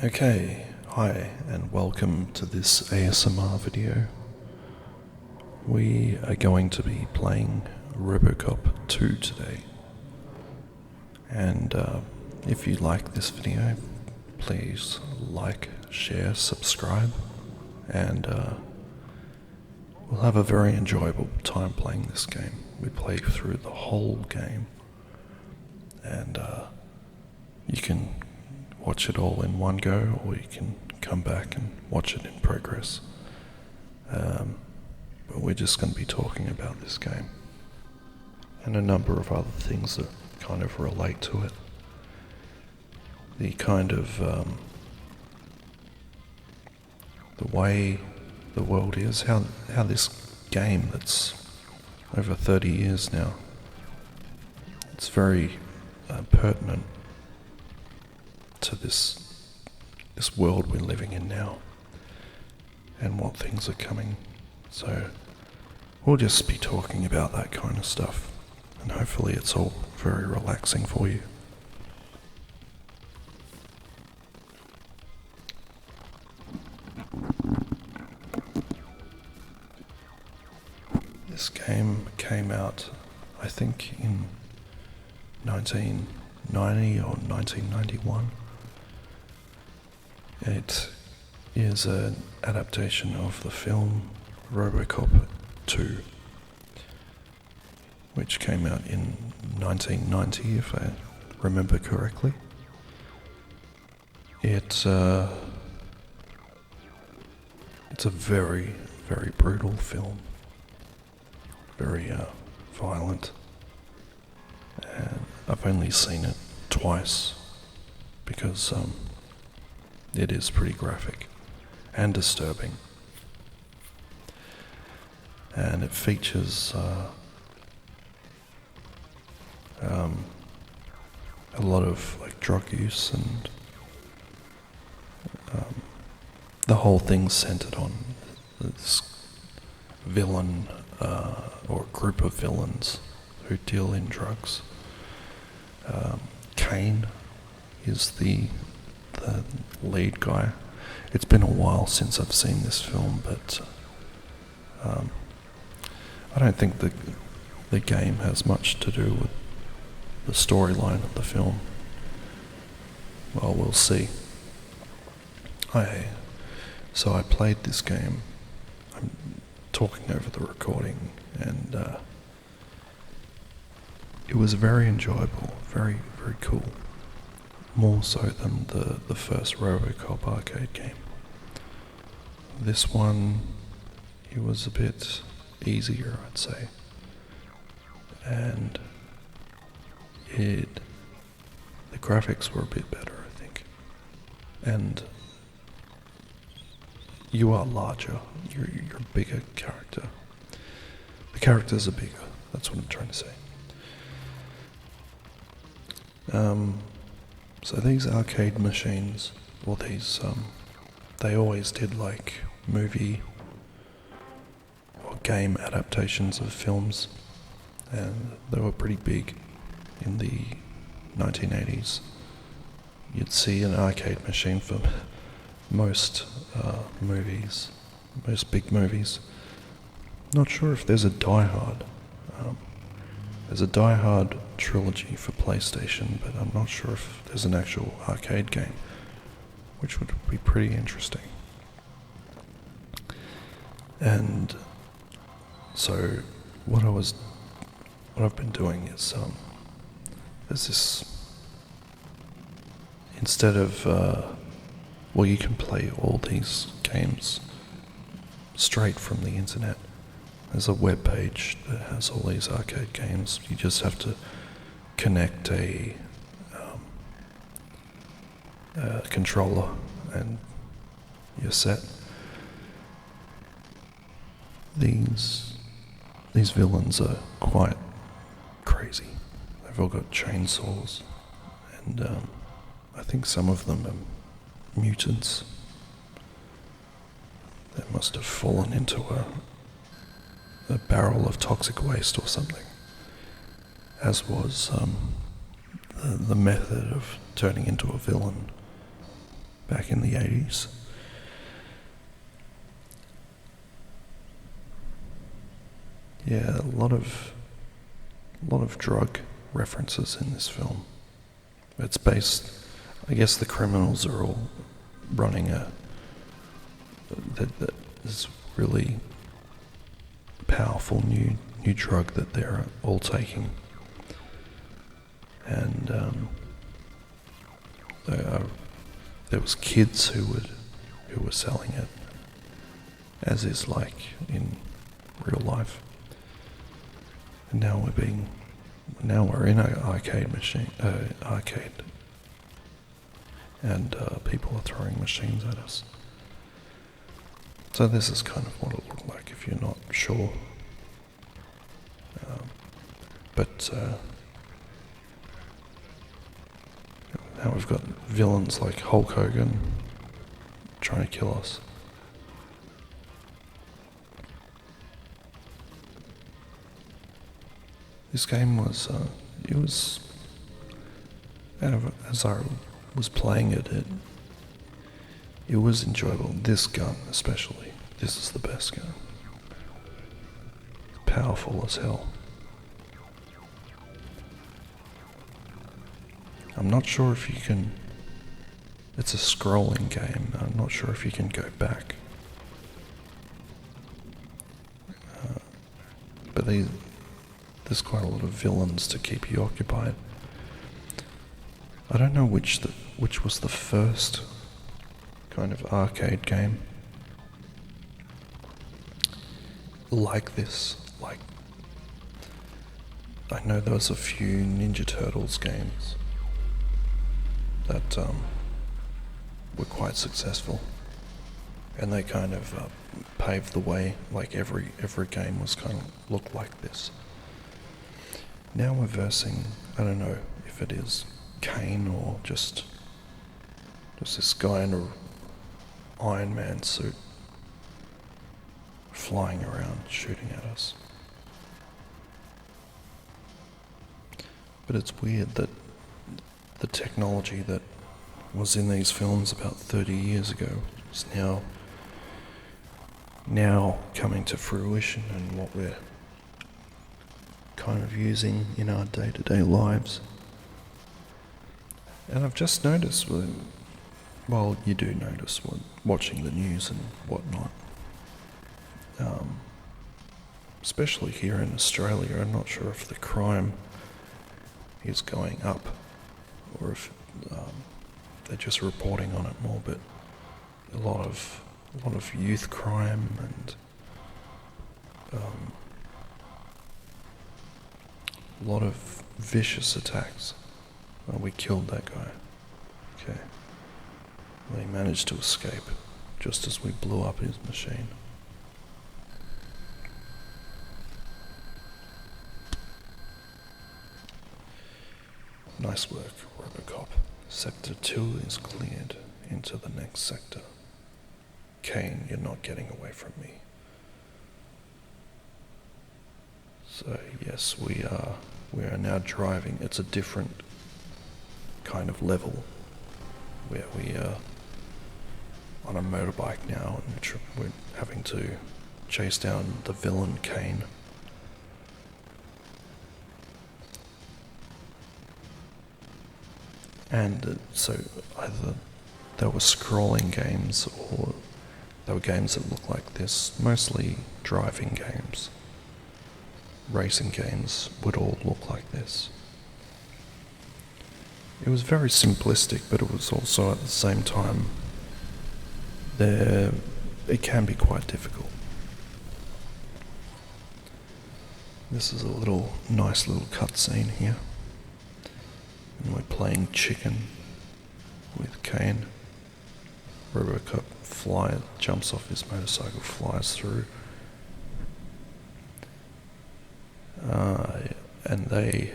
Okay, hi and welcome to this ASMR video. We are going to be playing Robocop 2 today. And if you like this video, please like, share, subscribe, and we'll have a very enjoyable time playing this game. We play through the whole game, and you can watch it all in one go, or you can come back and watch it in progress. But we're just going to be talking about this game and a number of other things that kind of relate to it. The kind of the way the world is, how this game that's over 30 years now, it's very pertinent to this world we're living in now and what things are coming. So we'll just be talking about that kind of stuff, and hopefully it's all very relaxing for you. This game came out, I think, in 1990 or 1991. It is an adaptation of the film Robocop 2, which came out in 1990, if I remember correctly. It's a very, very brutal film, very violent, and I've only seen it twice because it is pretty graphic and disturbing, and it features a lot of drug use, and the whole thing's centered on this villain or a group of villains who deal in drugs. Kane is the lead guy. It's been a while since I've seen this film, but I don't think the game has much to do with the storyline of the film. Well, we'll see. So I played this game. I'm talking over the recording, and it was very enjoyable, very, very cool. More so than the first Robocop arcade game. This one, it was a bit easier, I'd say. And the graphics were a bit better, I think. And you are larger, you're a bigger character. The characters are bigger, that's what I'm trying to say. So these arcade machines, or these, they always did movie or game adaptations of films, and they were pretty big in the 1980s. You'd see an arcade machine for most movies, most big movies. Not sure if there's a Die Hard. There's a Die Hard trilogy for PlayStation, but I'm not sure if there's an actual arcade game, which would be pretty interesting. And so what I've been doing is there's this, instead of you can play all these games straight from the internet. There's a web page that has all these arcade games. You just have to connect a controller and you're set. These villains are quite crazy. They've all got chainsaws, and I think some of them are mutants. They must have fallen into a barrel of toxic waste or something, as was the method of turning into a villain back in the 80s. Yeah, a lot of drug references in this film. It's based, I guess the criminals are all running this really powerful new drug that they're all taking. And there was kids who were selling it, as is like in real life. And now we're in an arcade, and people are throwing machines at us. So this is kind of what it looked like if you're not sure. But now we've got villains like Hulk Hogan trying to kill us. This game was, as I was playing it was enjoyable. This gun especially, this is the best gun. It's powerful as hell. I'm not sure if you can, it's a scrolling game, I'm not sure if you can go back. But there's quite a lot of villains to keep you occupied. I don't know which was the first kind of arcade game like this. Like, I know there was a few Ninja Turtles games that were quite successful, and they kind of paved the way. Like every game was kind of looked like this. Now we're versing, I don't know if it is Kane or just this guy in an Iron Man suit flying around shooting at us. But it's weird that the technology that was in these films about 30 years ago is now coming to fruition, and what we're kind of using in our day-to-day lives. And I've just noticed, well, you do notice when watching the news and whatnot, especially here in Australia. I'm not sure if the crime is going up or if they're just reporting on it more, but a lot of youth crime and a lot of vicious attacks. Well, we killed that guy. Okay. Well, he managed to escape just as we blew up his machine. Nice work, Robocop. Sector 2 is cleared. Into the next sector. Kane, you're not getting away from me. So yes, we are now driving. It's a different kind of level where we are on a motorbike now, and we're having to chase down the villain Kane. And so either they were scrolling games or they were games that looked like this, mostly driving games. Racing games would all look like this. It was very simplistic, but it was also at the same time, it can be quite difficult. This is a nice little cutscene here. And we're playing chicken with Kane. Robocop jumps off his motorcycle, flies through. And they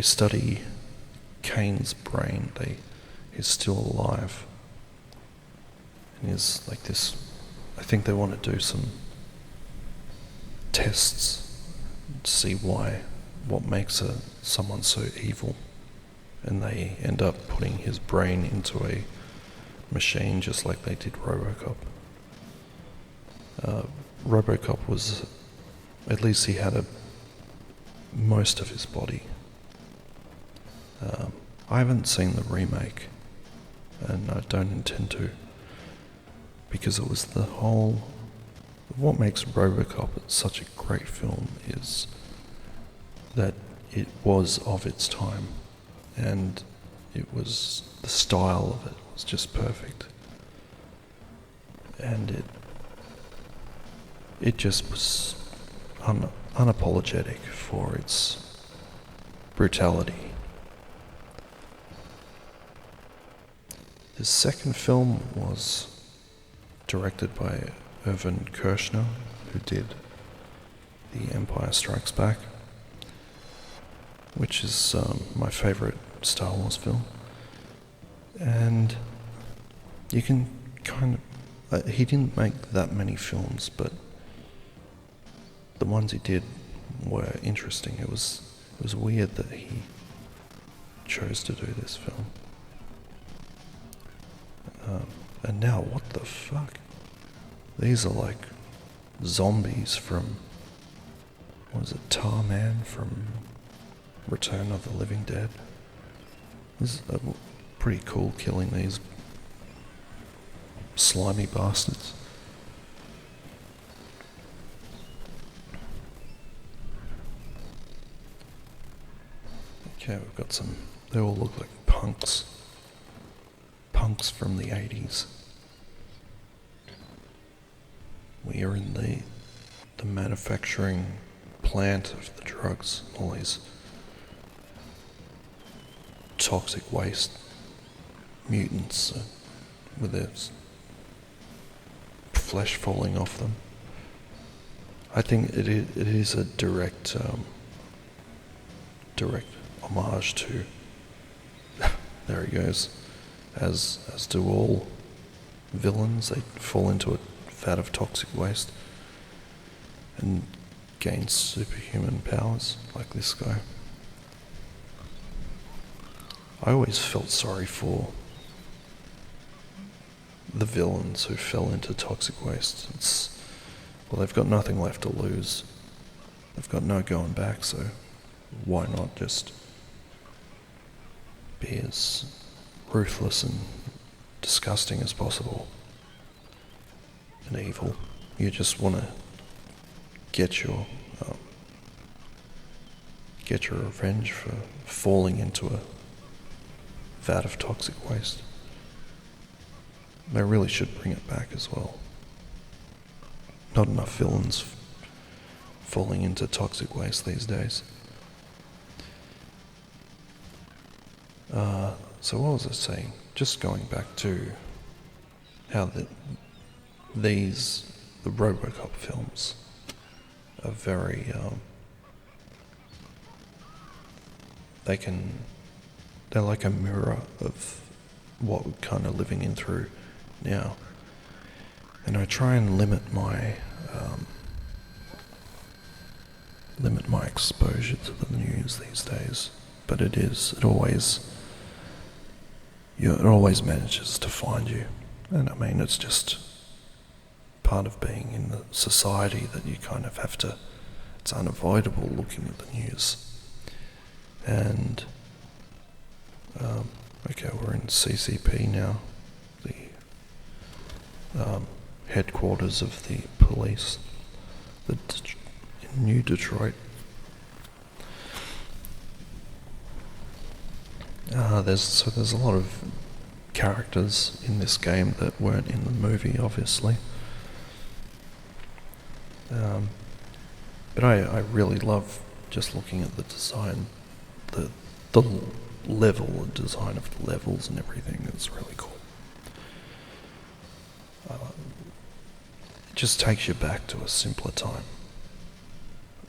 study Kane's brain. He's still alive. And he's like this, I think they want to do some tests to see what makes someone so evil. And they end up putting his brain into a machine just like they did Robocop. Robocop was, at least he had most of his body. I haven't seen the remake, and I don't intend to, because it was what makes Robocop such a great film is that it was of its time, and the style of it was just perfect, and it just was unapologetic for its brutality. The second film was directed by Irvin Kershner, who did The Empire Strikes Back, which is my favourite Star Wars film. And you can kind of... he didn't make that many films, but the ones he did were interesting. It was weird that he chose to do this film. And now, what the fuck? These are like zombies from, what is it, Tarman from Return of the Living Dead. This is pretty cool, killing these slimy bastards. Okay, we've got some, they all look like punks. Punks from the 80s. We are in the manufacturing plant of the drugs, all these toxic waste mutants with their flesh falling off them. I think it is a direct homage to there he goes. As do all villains, they fall into a vat of toxic waste and gain superhuman powers, like this guy. I always felt sorry for the villains who fell into toxic waste. Well, they've got nothing left to lose. They've got no going back, so why not just be as ruthless and disgusting as possible and evil. You just want to get your revenge for falling into a vat of toxic waste. They really should bring it back as well. Not enough villains falling into toxic waste these days. So what was I saying? Just going back to how the Robocop films are very, they're like a mirror of what we're kind of living in through now. And I try and limit my exposure to the news these days, but it always manages to find you. And I mean, it's just part of being in the society that you kind of have to, it's unavoidable looking at the news. And, okay, we're in CCP now, the headquarters of the police in New Detroit. There's a lot of characters in this game that weren't in the movie, obviously. But I really love just looking at the design, the level and design of the levels and everything. It's really cool. It just takes you back to a simpler time.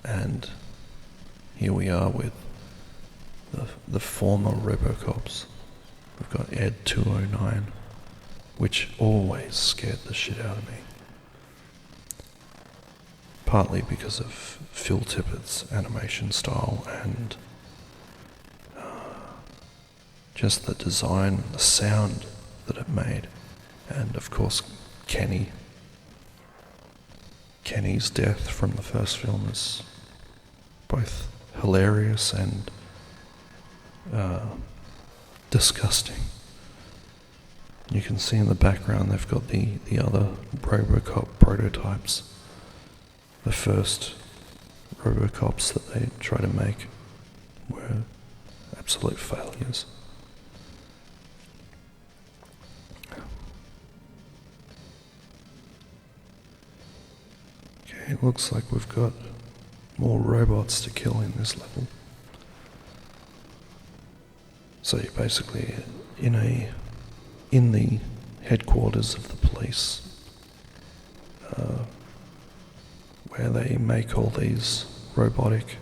And here we are with the former Robocops. We've got Ed 209, which always scared the shit out of me. Partly because of Phil Tippett's animation style and just the design and the sound that it made. And of course, Kenny's death from the first film is both hilarious and disgusting. You can see in the background they've got the other Robocop prototypes. The first Robocops that they tried to make were absolute failures. Okay, it looks like we've got more robots to kill in this level. So you're basically in the headquarters of the police, where they make all these robotic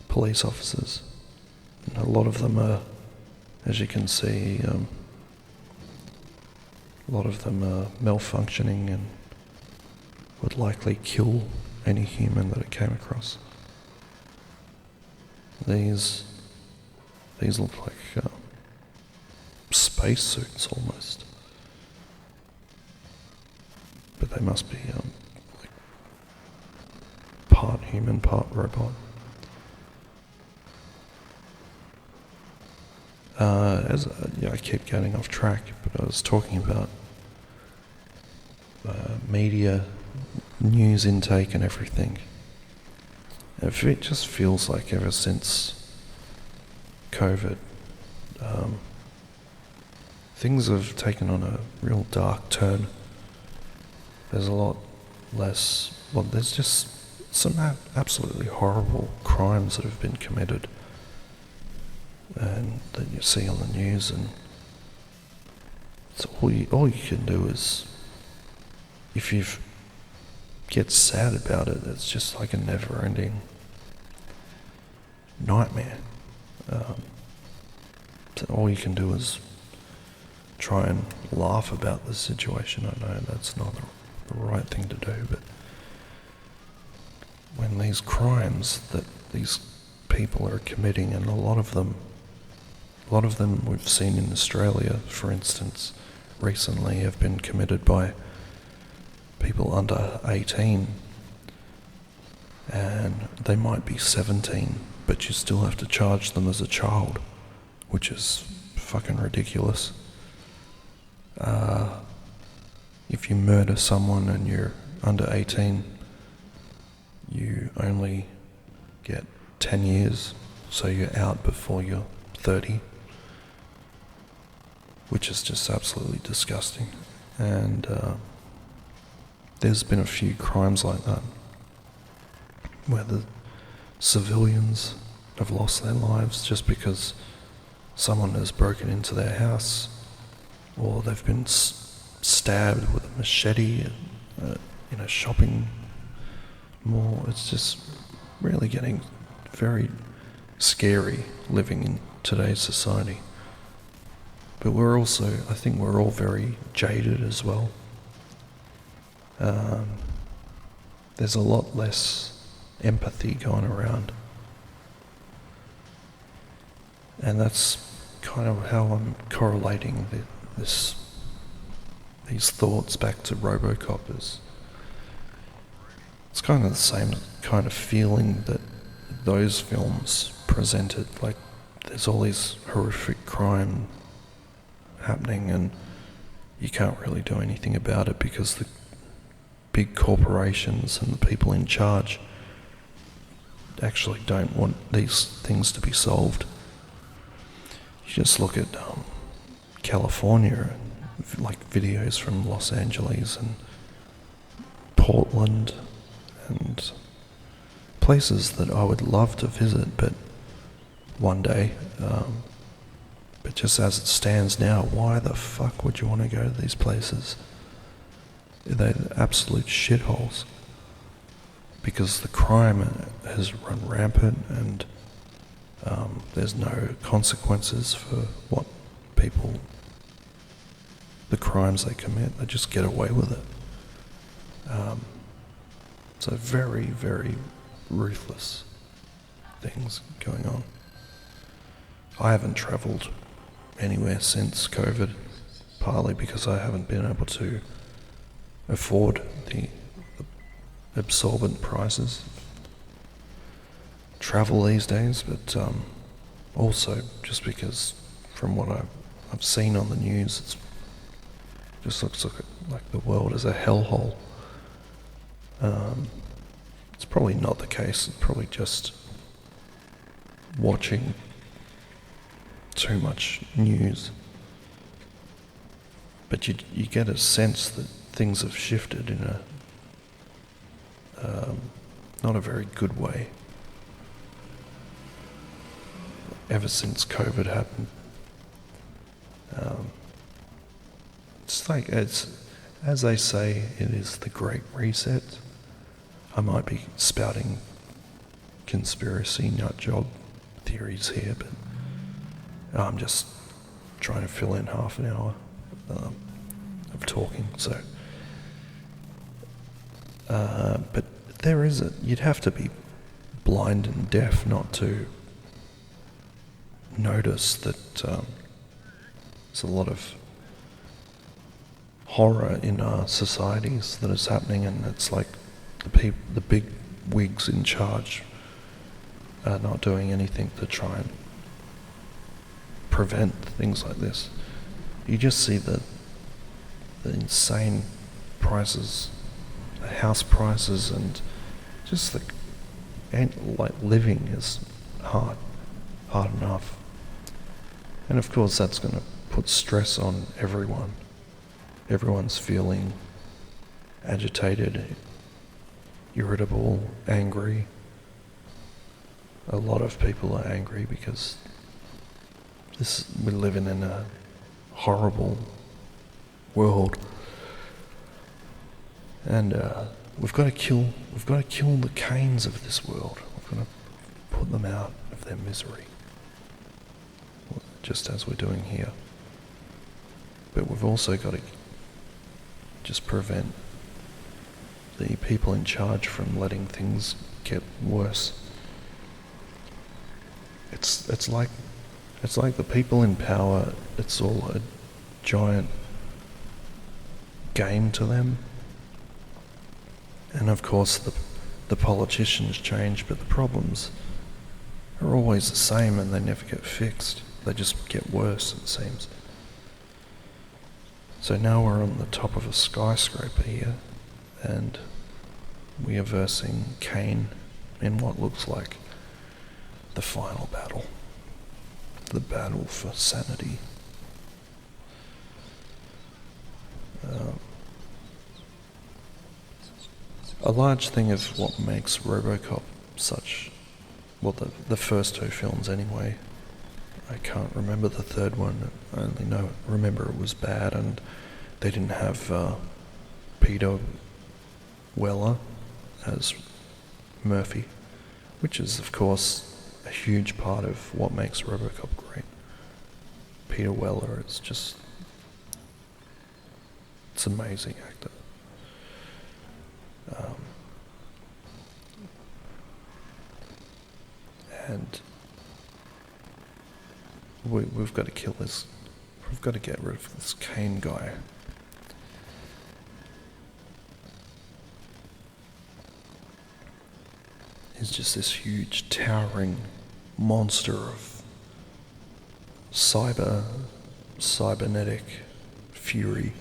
police officers. And a lot of them are, as you can see, a lot of them are malfunctioning and would likely kill any human that it came across. These look like space suits almost, but they must be like part human, part robot. I keep getting off track, but I was talking about media, news intake and everything. It just feels like ever since COVID, things have taken on a real dark turn. There's a lot less, there's just some absolutely horrible crimes that have been committed and that you see on the news, and so all you can do is, if you get sad about it, it's just like a never-ending nightmare. So all you can do is try and laugh about the situation. I know that's not the right thing to do, but when these crimes that these people are committing, and a lot of them we've seen in Australia, for instance, recently have been committed by people under 18, and they might be 17, but you still have to charge them as a child, which is fucking ridiculous. If you murder someone and you're under 18, you only get 10 years, so you're out before you're 30, which is just absolutely disgusting. And there's been a few crimes like that where the civilians have lost their lives just because someone has broken into their house, or they've been stabbed with a machete in a shopping mall. It's just really getting very scary living in today's society. But I think we're all very jaded as well. There's a lot less empathy going around. And that's kind of how I'm correlating these thoughts back to Robocop. It's kind of the same kind of feeling that those films presented. Like, there's all these horrific crime happening and you can't really do anything about it because the big corporations and the people in charge actually don't want these things to be solved. You just look at California, like videos from Los Angeles and Portland and places that I would love to visit, but one day. But just as it stands now, why the fuck would you want to go to these places? They're absolute shitholes. Because the crime has run rampant and there's no consequences for the crimes they commit. They just get away with it. So very, very ruthless things going on. I haven't travelled anywhere since COVID. partly because I haven't been able to afford the absorbent prices of travel these days, but also just because from what I've seen on the news, it just looks like the world is a hellhole. It's probably not the case. It's probably just watching too much news. But you get a sense that things have shifted in a not a very good way ever since COVID happened. It's as they say, it is the Great Reset. I might be spouting conspiracy nut job theories here, but I'm just trying to fill in half an hour of talking. So, but you'd have to be blind and deaf not to notice that there's a lot of horror in our societies that is happening, and it's like the big wigs in charge are not doing anything to try and prevent things like this. You just see the insane prices, the house prices, and just like living is hard enough. And of course that's going to put stress on everyone. Everyone's feeling agitated, irritable, angry. A lot of people are angry because we're living in a horrible world, and we've got to kill the Cains of this world. We've got to put them out of their misery, just as we're doing here. But we've also got to just prevent the people in charge from letting things get worse. It's like the people in power, it's all a giant game to them. And of course the politicians change, but the problems are always the same and they never get fixed. They just get worse, it seems. So now we're on the top of a skyscraper here, and we are versing Cain in what looks like the final battle. The battle for sanity. A large thing of what makes Robocop such, well, the first two films anyway. I can't remember the third one. I only remember it was bad, and they didn't have Peter Weller as Murphy, which is of course a huge part of what makes Robocop great. Peter Weller is just, it's an amazing actor. And we've got to kill this. We've got to get rid of this Cain guy. He's just this huge, towering monster of cybernetic fury.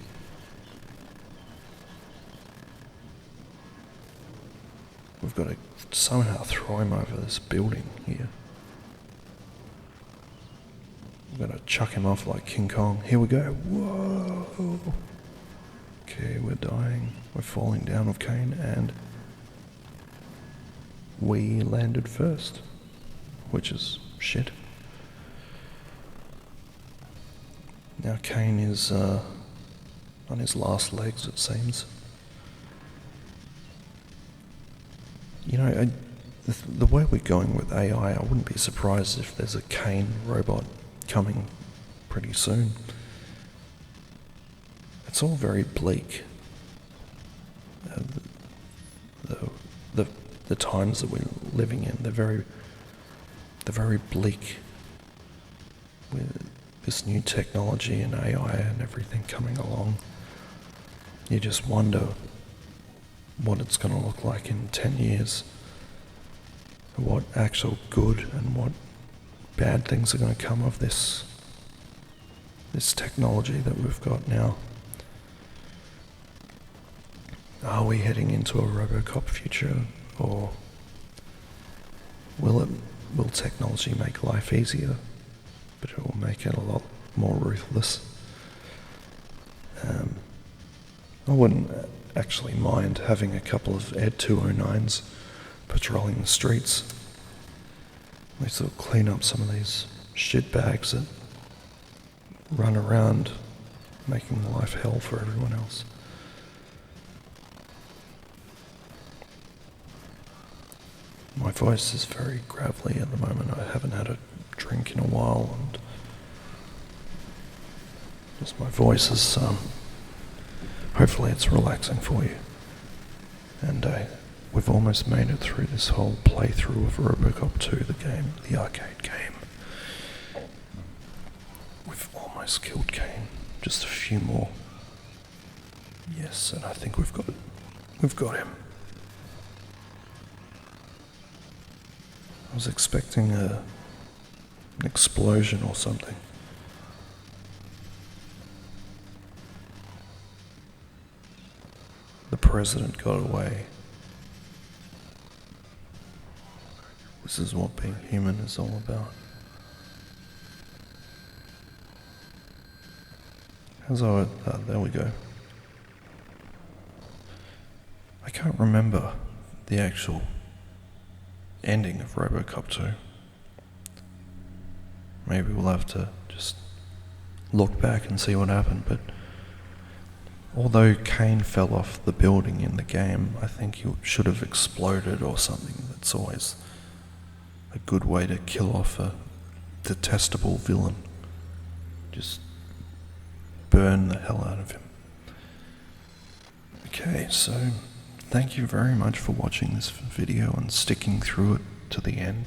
We've got to somehow throw him over this building here. We're going to chuck him off like King Kong. Here we go. Whoa! Okay, we're dying. We're falling down with Cain, and we landed first, which is shit. Now Cain is on his last legs, it seems. You know, the way we're going with AI, I wouldn't be surprised if there's a Cain robot coming pretty soon. It's all very bleak. The times that we're living in, they're very bleak. this new technology and AI and everything coming along, you just wonder what it's going to look like in 10 years, what actual good and what bad things are going to come of this technology that we've got now. Are we heading into a Robocop future, or will technology make life easier, but it will make it a lot more ruthless? I wouldn't actually mind having a couple of Ed 209s patrolling the streets. At least it'll clean up some of these shitbags that run around making life hell for everyone else. My voice is very gravelly at the moment. I haven't had a drink in a while, and just my voice is, hopefully it's relaxing for you. And we've almost made it through this whole playthrough of Robocop 2, the game, the arcade game. We've almost killed Kane. Just a few more. Yes, and I think we've got him. I was expecting an explosion or something. The president got away. This is what being human is all about. There we go. I can't remember the actual ending of Robocop 2. Maybe we'll have to just look back and see what happened, but although Kane fell off the building in the game, I think he should have exploded or something. That's always a good way to kill off a detestable villain. Just burn the hell out of him. Okay, so thank you very much for watching this video and sticking through it to the end.